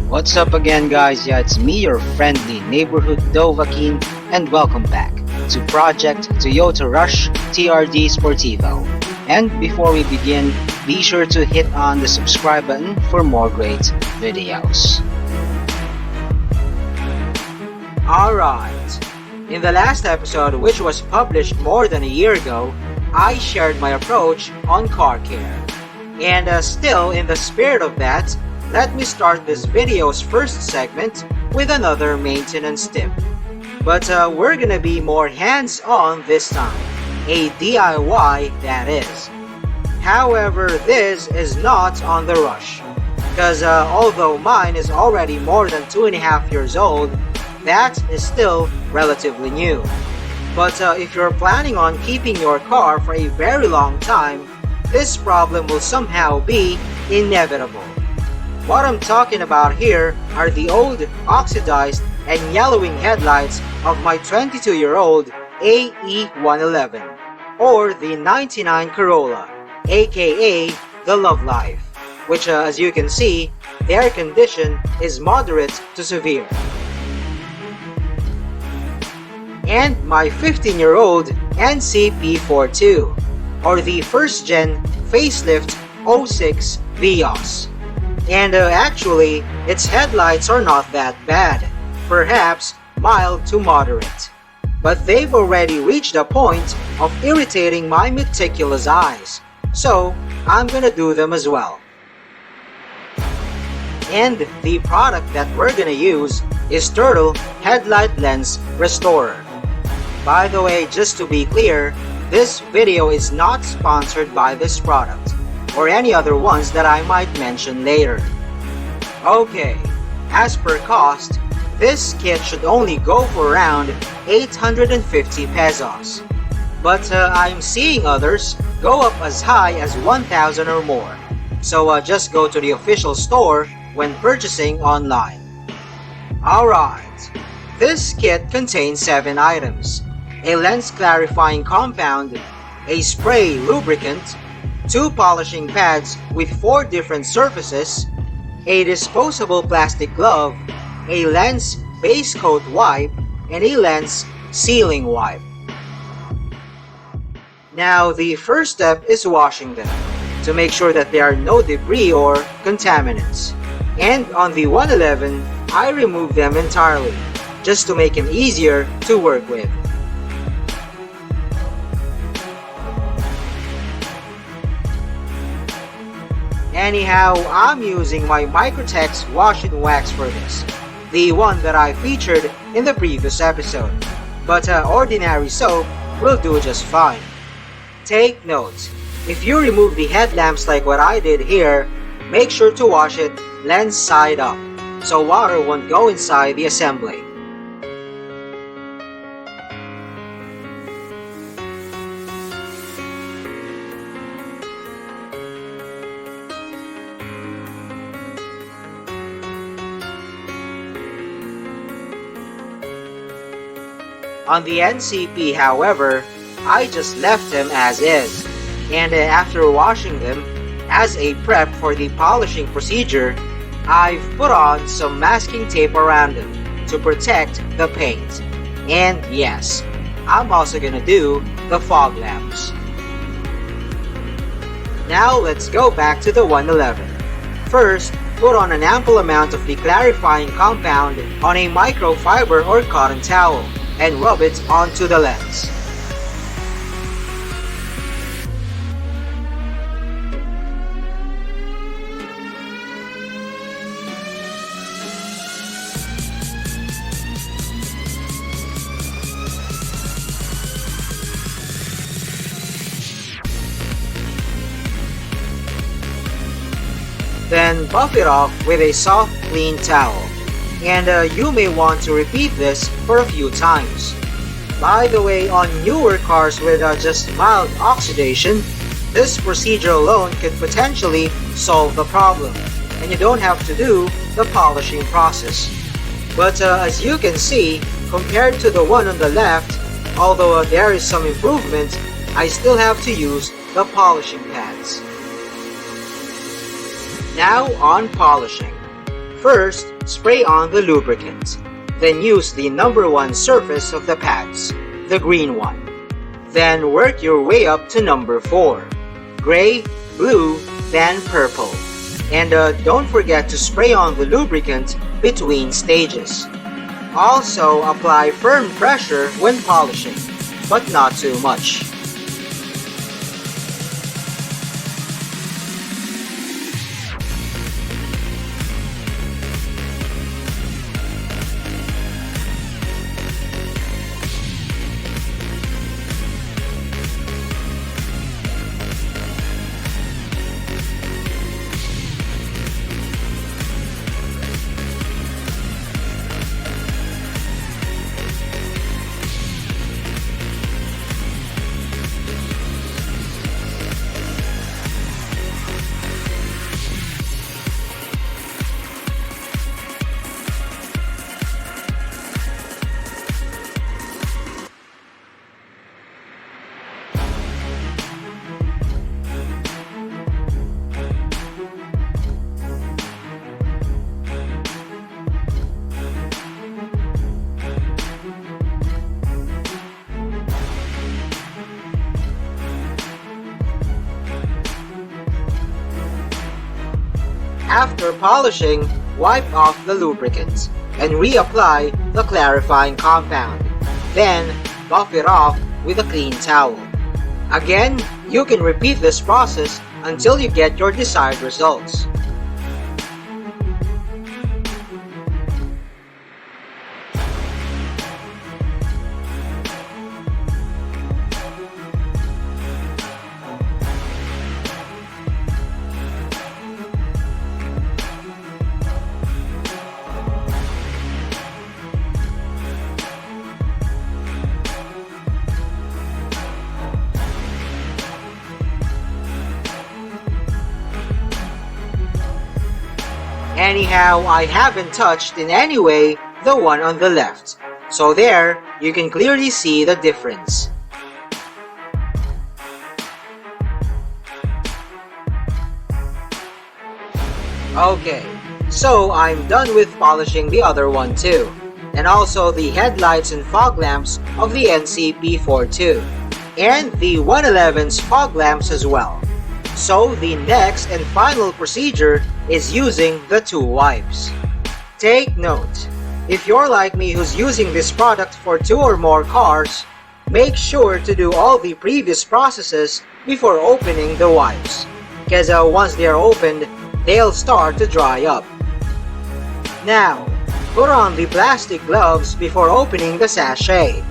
What's up again, guys? Yeah, it's me, your friendly neighborhood Dovahkiin, and welcome back to Project Toyota Rush TRD Sportivo. And before we begin, be sure to hit on the subscribe button for more great videos. Alright, in the last episode, which was published more than a year ago, I shared my approach on car care. And still, in the spirit of that, let me start this video's first segment with another maintenance tip. But we're gonna be more hands-on this time, a DIY that is. However, this is not on the Rush, because although mine is already more than 2.5 years old, that is still relatively new. But if you're planning on keeping your car for a very long time, this problem will somehow be inevitable. What I'm talking about here are the old, oxidized, and yellowing headlights of my 22-year-old AE111, or the 99 Corolla, aka the Love Life, which as you can see, their condition is moderate to severe. And my 15-year-old NCP42, or the first-gen facelift 06 Vios. And actually, its headlights are not that bad, perhaps mild to moderate. But they've already reached a point of irritating my meticulous eyes, so I'm gonna do them as well. And the product that we're gonna use is Turtle Headlight Lens Restorer. By the way, just to be clear, this video is not sponsored by this product, or any other ones that I might mention later. Okay, as per cost, this kit should only go for around 850 pesos. But I'm seeing others go up as high as 1,000 or more. So just go to the official store when purchasing online. Alright, this kit contains 7 items. A lens clarifying compound, a spray lubricant, 2 polishing pads with 4 different surfaces, a disposable plastic glove, a lens base coat wipe, and a lens sealing wipe. Now the first step is washing them to make sure that there are no debris or contaminants. And on the 111, I remove them entirely just to make them easier to work with. Anyhow, I'm using my Microtex Wash and Wax for this, the one that I featured in the previous episode. But ordinary soap will do just fine. Take note, if you remove the headlamps like what I did here, make sure to wash it lens side up, so water won't go inside the assembly. On the NCP, however, I just left them as is, and after washing them, as a prep for the polishing procedure, I've put on some masking tape around them to protect the paint. And yes, I'm also gonna do the fog lamps. Now let's go back to the 111. First, put on an ample amount of the clarifying compound on a microfiber or cotton towel and rub it onto the lens. Then buff it off with a soft, clean towel. And you may want to repeat this for a few times. By the way, on newer cars with just mild oxidation, this procedure alone could potentially solve the problem, and you don't have to do the polishing process. But as you can see, compared to the one on the left, although there is some improvement, I still have to use the polishing pads. Now on polishing. First, spray on the lubricant. Then use the number 1 surface of the pads, the green one. Then work your way up to number 4, gray, blue, then purple. And don't forget to spray on the lubricant between stages. Also, apply firm pressure when polishing, but not too much. After polishing, wipe off the lubricant and reapply the clarifying compound. Then, buff it off with a clean towel. Again, you can repeat this process until you get your desired results. Anyhow, I haven't touched in any way the one on the left, so there you can clearly see the difference. Okay, so I'm done with polishing the other one too, and also the headlights and fog lamps of the NCP42, and the 111's fog lamps as well. So the next and final procedure is using the 2 wipes. Take note, if you're like me who's using this product for 2 or more cars, make sure to do all the previous processes before opening the wipes, because once they're opened, they'll start to dry up. Now, put on the plastic gloves before opening the sachet,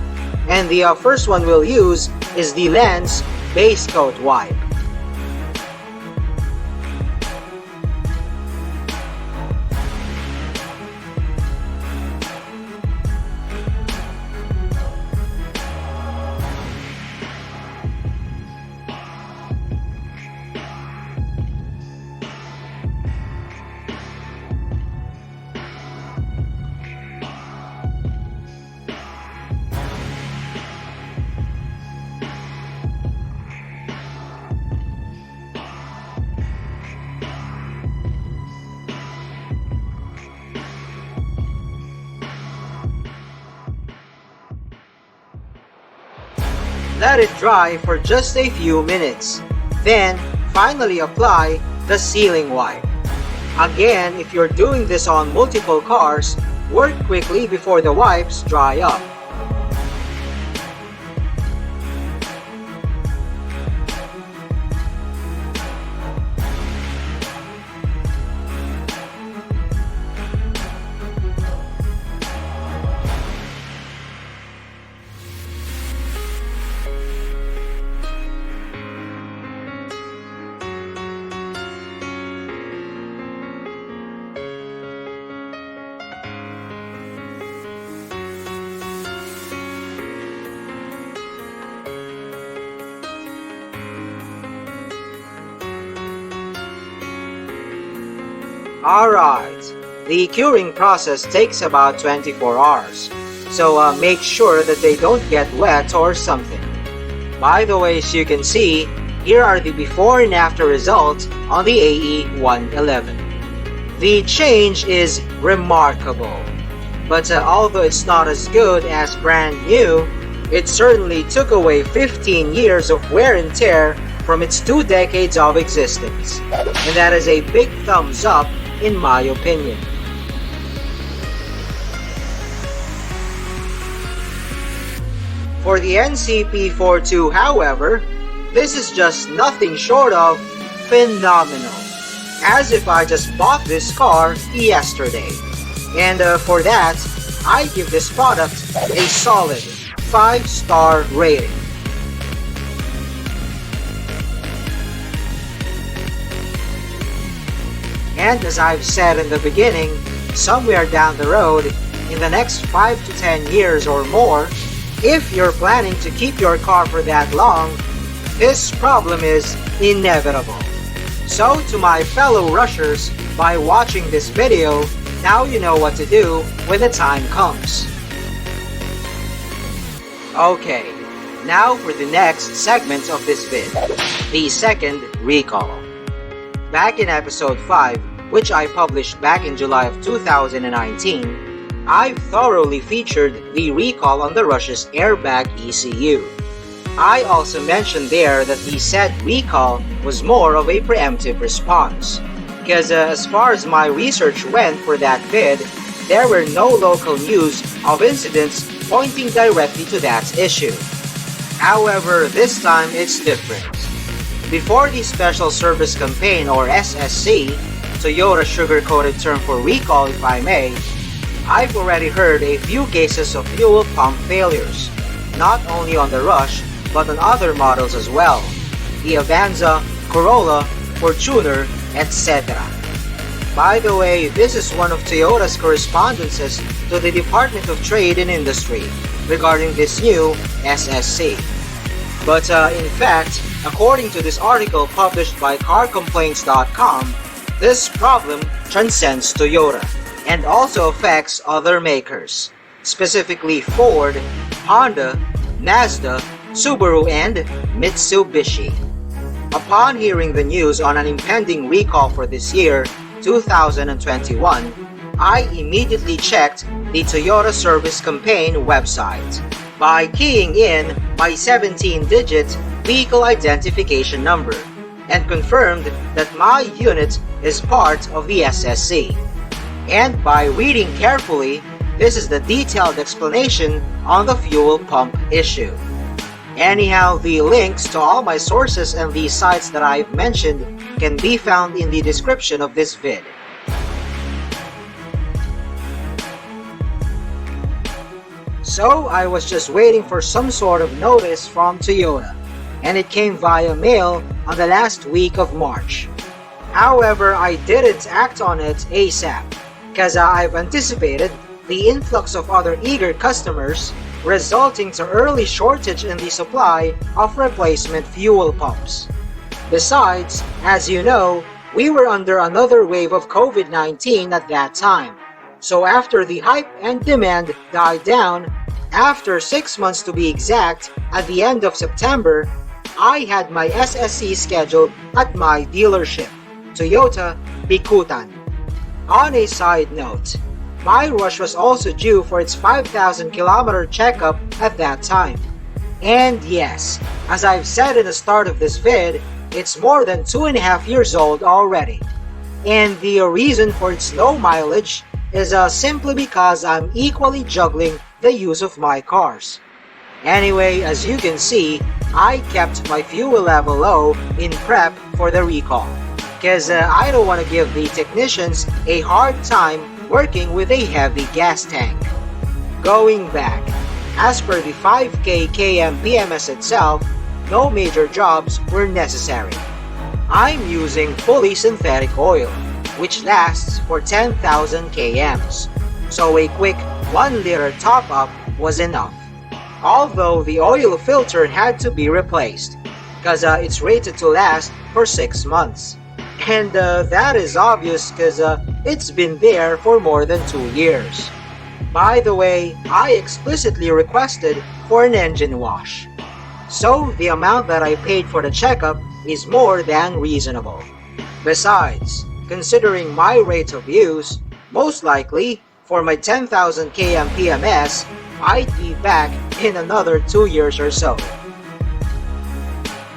and the first one we'll use is the Lens Base Coat Wipe. Let it dry for just a few minutes. Then, finally apply the sealing wipe. Again, if you're doing this on multiple cars, work quickly before the wipes dry up. Alright, the curing process takes about 24 hours, so make sure that they don't get wet or something. By the way, as you can see, here are the before and after results on the AE111. The change is remarkable, but although it's not as good as brand new, it certainly took away 15 years of wear and tear from its 2 decades of existence, and that is a big thumbs up in my opinion. For the NCP42, however, this is just nothing short of phenomenal. As if I just bought this car yesterday. And for that, I give this product a solid 5-star rating. And as I've said in the beginning, somewhere down the road, in the next 5 to 10 years or more, if you're planning to keep your car for that long, this problem is inevitable. So to my fellow rushers, by watching this video, now you know what to do when the time comes. Okay, now for the next segment of this vid, the second recall. Back in episode 5, which I published back in July of 2019, I've thoroughly featured the recall on the Rush's airbag ECU. I also mentioned there that the said recall was more of a preemptive response, because as far as my research went for that vid, there were no local news of incidents pointing directly to that issue. However, this time it's different. Before the Special Service Campaign or SSC, Toyota sugar-coated term for recall if I may, I've already heard a few cases of fuel pump failures, not only on the Rush, but on other models as well, the Avanza, Corolla, Fortuner, etc. By the way, this is one of Toyota's correspondences to the Department of Trade and Industry regarding this new SSC. But in fact, according to this article published by CarComplaints.com, this problem transcends Toyota and also affects other makers, specifically Ford, Honda, Mazda, Subaru, and Mitsubishi. Upon hearing the news on an impending recall for this year, 2021, I immediately checked the Toyota Service Campaign website by keying in my 17-digit vehicle identification number and confirmed that my unit is part of the SSC. And by reading carefully, this is the detailed explanation on the fuel pump issue. Anyhow, the links to all my sources and the sites that I've mentioned can be found in the description of this vid. So I was just waiting for some sort of notice from Toyota, and it came via mail on the last week of March. However, I didn't act on it ASAP, because I've anticipated the influx of other eager customers, resulting to early shortage in the supply of replacement fuel pumps. Besides, as you know, we were under another wave of COVID-19 at that time. So after the hype and demand died down, after 6 months to be exact, at the end of September, I had my SSC scheduled at my dealership, Toyota Bikutan. On a side note, my Rush was also due for its 5,000 kilometer checkup at that time. And yes, as I've said in the start of this vid, it's more than 2.5 years old already. And the reason for its low mileage is simply because I'm equally juggling the use of my cars. Anyway, as you can see, I kept my fuel level low in prep for the recall, because I don't want to give the technicians a hard time working with a heavy gas tank. Going back, as per the 5K km PMS itself, no major jobs were necessary. I'm using fully synthetic oil, which lasts for 10,000 kms, so a quick 1 liter top-up was enough. Although the oil filter had to be replaced, because it's rated to last for 6 months. And that is obvious because it's been there for more than 2 years. By the way, I explicitly requested for an engine wash. So the amount that I paid for the checkup is more than reasonable. Besides, considering my rate of use, most likely, for my 10,000 km PMS, I'd be back in another 2 years or so.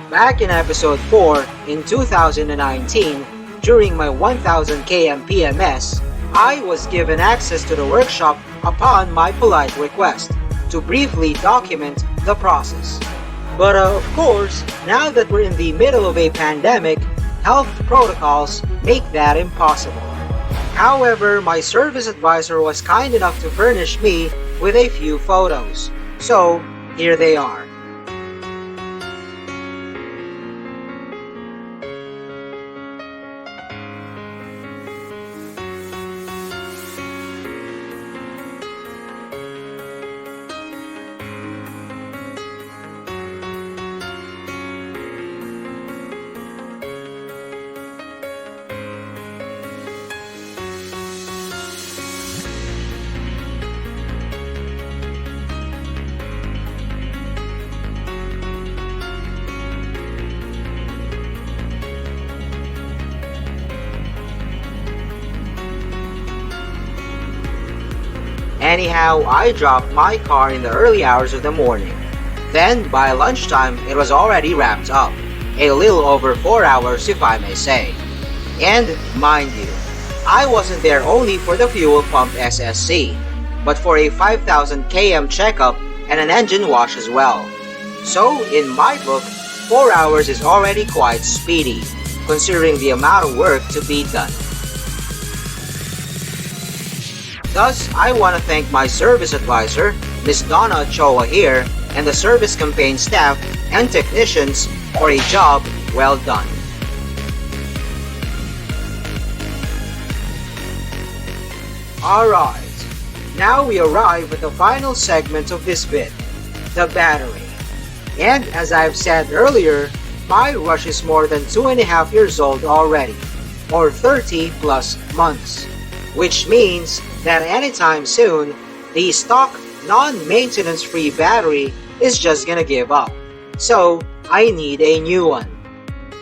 Back in episode 4 in 2019, during my 1000 km PMS, I was given access to the workshop upon my polite request to briefly document the process. But of course, now that we're in the middle of a pandemic, health protocols make that impossible. However, my service advisor was kind enough to furnish me with a few photos. So, here they are. Anyhow, I dropped my car in the early hours of the morning. Then, by lunchtime, it was already wrapped up. A little over 4 hours, if I may say. And, mind you, I wasn't there only for the fuel pump SSC, but for a 5,000 km checkup and an engine wash as well. So, in my book, 4 hours is already quite speedy, considering the amount of work to be done. Thus, I want to thank my service advisor, Ms. Donna Choa here, and the service campaign staff and technicians for a job well done. Alright, now we arrive at the final segment of this bit, the battery. And as I've said earlier, my Rush is more than 2.5 years old already, or 30 plus months, which means that anytime soon, the stock non-maintenance free battery is just gonna give up. So, I need a new one.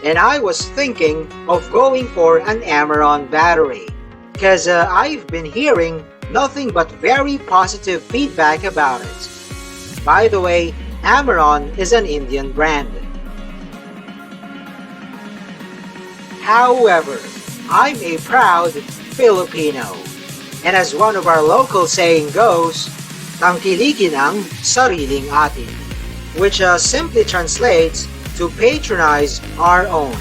And I was thinking of going for an Amaron battery, cause I've been hearing nothing but very positive feedback about it. By the way, Amaron is an Indian brand. However, I'm a proud Filipino. And as one of our local saying goes, tangkilikin ang sariling atin, which simply translates to patronize our own.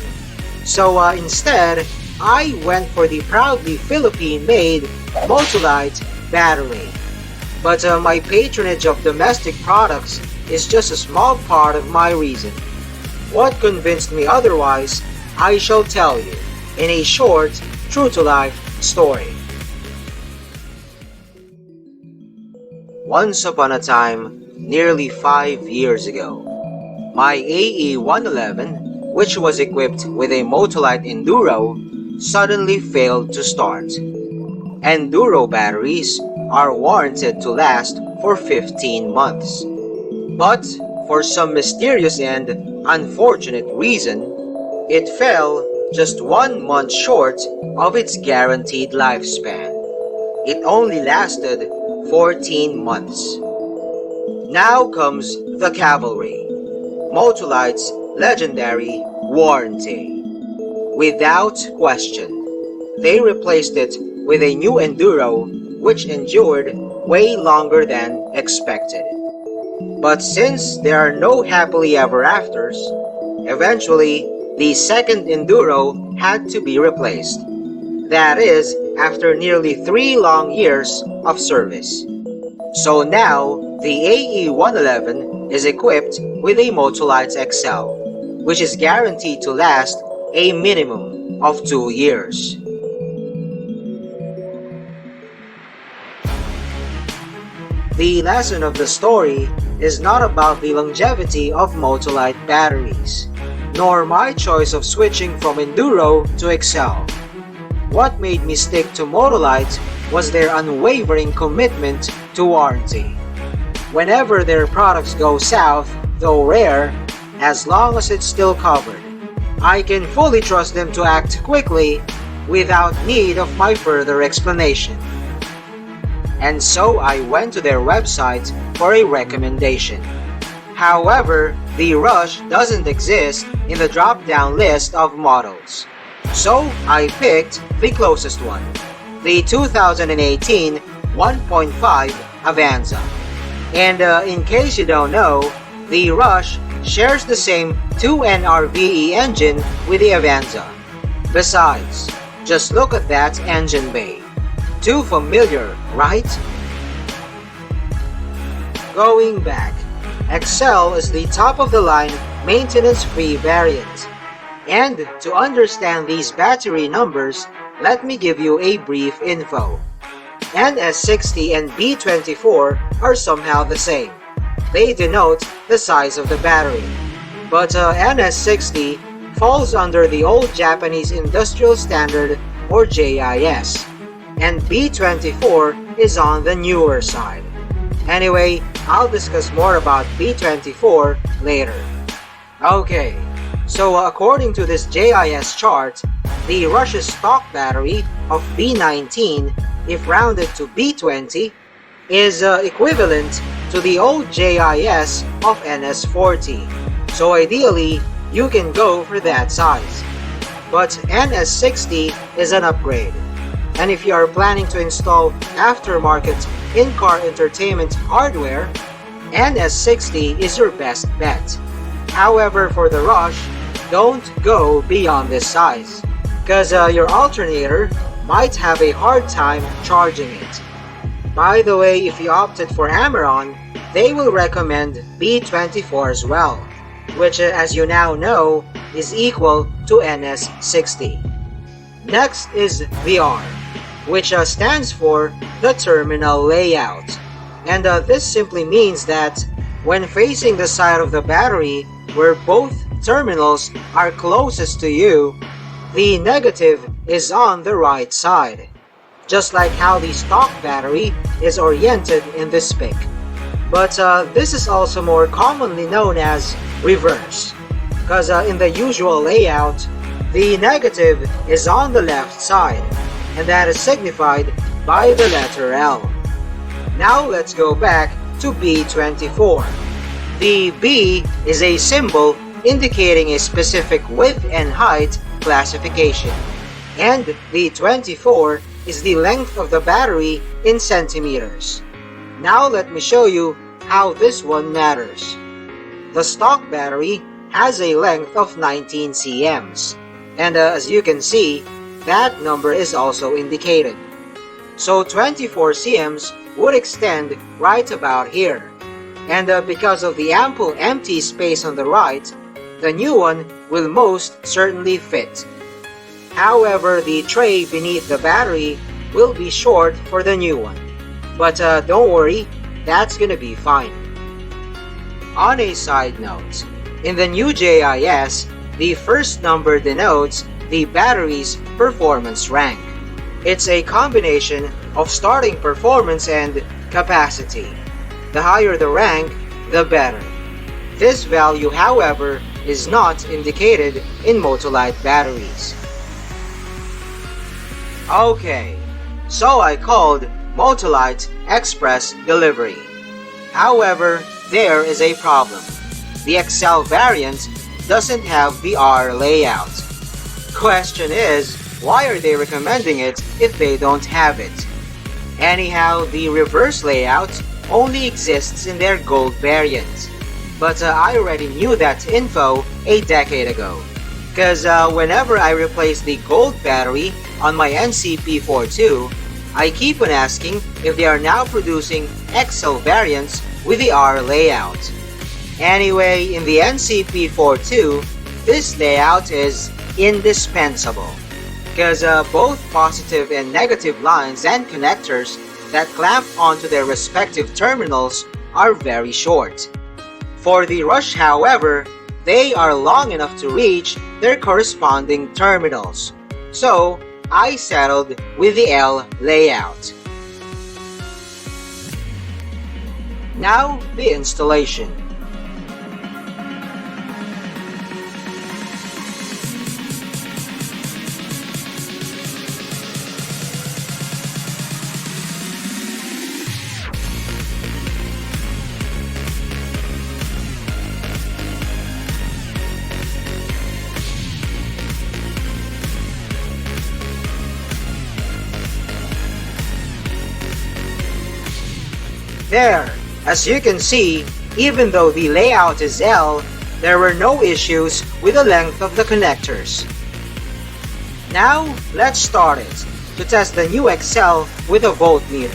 So instead, I went for the proudly Philippine-made Motolite battery. But my patronage of domestic products is just a small part of my reason. What convinced me otherwise, I shall tell you in a short, true-to-life story. Once upon a time, nearly 5 years ago, my AE111, which was equipped with a Motolite Enduro, suddenly failed to start. Enduro batteries are warranted to last for 15 months. But for some mysterious and unfortunate reason, it fell just 1 month short of its guaranteed lifespan. It only lasted 14 months. Now comes the cavalry, Motolite's legendary warranty. Without question, they replaced it with a new Enduro which endured way longer than expected. But since there are no happily ever afters, eventually the second Enduro had to be replaced. That is, after nearly 3 long years of service. So now, the AE111 is equipped with a Motolite XL, which is guaranteed to last a minimum of 2 years. The lesson of the story is not about the longevity of Motolite batteries, nor my choice of switching from Enduro to XL. What made me stick to Motolite was their unwavering commitment to warranty. Whenever their products go south, though rare, as long as it's still covered, I can fully trust them to act quickly without need of my further explanation. And so I went to their website for a recommendation. However, the Rush doesn't exist in the drop-down list of models. So I picked the closest one, the 2018 1.5 Avanza. And in case you don't know, the Rush shares the same 2NRVE engine with the Avanza. Besides, just look at that engine bay. Too familiar, right? Going back, Excel is the top-of-the-line maintenance-free variant. And to understand these battery numbers, let me give you a brief info. NS60 and B24 are somehow the same. They denote the size of the battery. But NS60 falls under the old Japanese Industrial Standard or JIS, and B24 is on the newer side. Anyway, I'll discuss more about B24 later. Okay, so according to this JIS chart, the Rush's stock battery of B19, if rounded to B20, is equivalent to the old JIS of NS40. So ideally, you can go for that size. But NS60 is an upgrade. And if you are planning to install aftermarket in-car entertainment hardware, NS60 is your best bet. However, for the Rush, don't go beyond this size, because your alternator might have a hard time charging it. By the way, if you opted for Ameron, they will recommend B24 as well, which as you now know is equal to NS60. Next is the R, which stands for the terminal layout. And this simply means that when facing the side of the battery where both terminals are closest to you, the negative is on the right side, just like how the stock battery is oriented in this pic. But this is also more commonly known as reverse, because in the usual layout, the negative is on the left side, and that is signified by the letter L. Now let's go back to B24. The B is a symbol indicating a specific width and height classification, and the 24 is the length of the battery in centimeters. Now let me show you how this one matters. The stock battery has a length of 19 cms, and as you can see, that number is also indicated. So 24 cms would extend right about here, and because of the ample empty space on the right, the new one will most certainly fit. However, the tray beneath the battery will be short for the new one. But don't worry, that's gonna be fine. On a side note, in the new JIS, the first number denotes the battery's performance rank. It's a combination of starting performance and capacity. The higher the rank, the better. This value, however, is not indicated in Motolite batteries. Okay, so I called Motolite Express Delivery. However, there is a problem. The Excel variant doesn't have the R layout. Question is, why are they recommending it if they don't have it? Anyhow, the reverse layout only exists in their gold variant. But I already knew that info a decade ago, because whenever I replace the gold battery on my NCP42, I keep on asking if they are now producing Excel variants with the R layout. Anyway, in the NCP42, this layout is indispensable, because both positive and negative lines and connectors that clamp onto their respective terminals are very short. For the Rush, however, they are long enough to reach their corresponding terminals. So, I settled with the L layout. Now, the installation. There, as you can see, even though the layout is L, there were no issues with the length of the connectors. Now, let's start it to test the new XL with a voltmeter.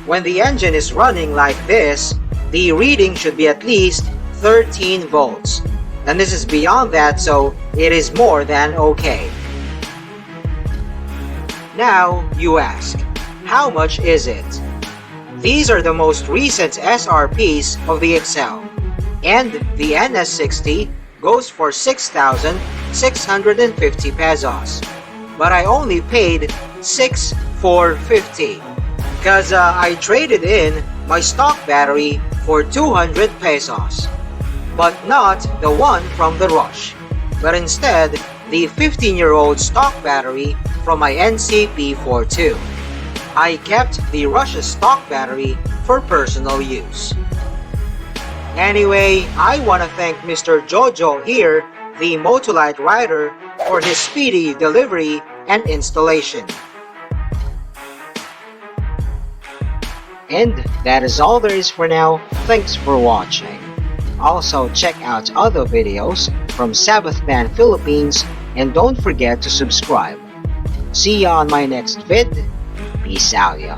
When the engine is running like this, the reading should be at least 13 volts. And this is beyond that, so it is more than okay. Now, you ask, how much is it? These are the most recent SRPs of the XL. And the NS60 goes for 6,650 pesos. But I only paid 6,450. Because I traded in my stock battery for 200 pesos. But not the one from the Rush, but instead the 15-year-old stock battery from my NCP42. I kept the Rush's stock battery for personal use. Anyway, I want to thank Mr. Jojo here, the Motolite rider, for his speedy delivery and installation. And that is all there is for now. Thanks for watching. Also check out other videos from Sabbathman Philippines and don't forget to subscribe. See ya on my next vid. Peace out, ya.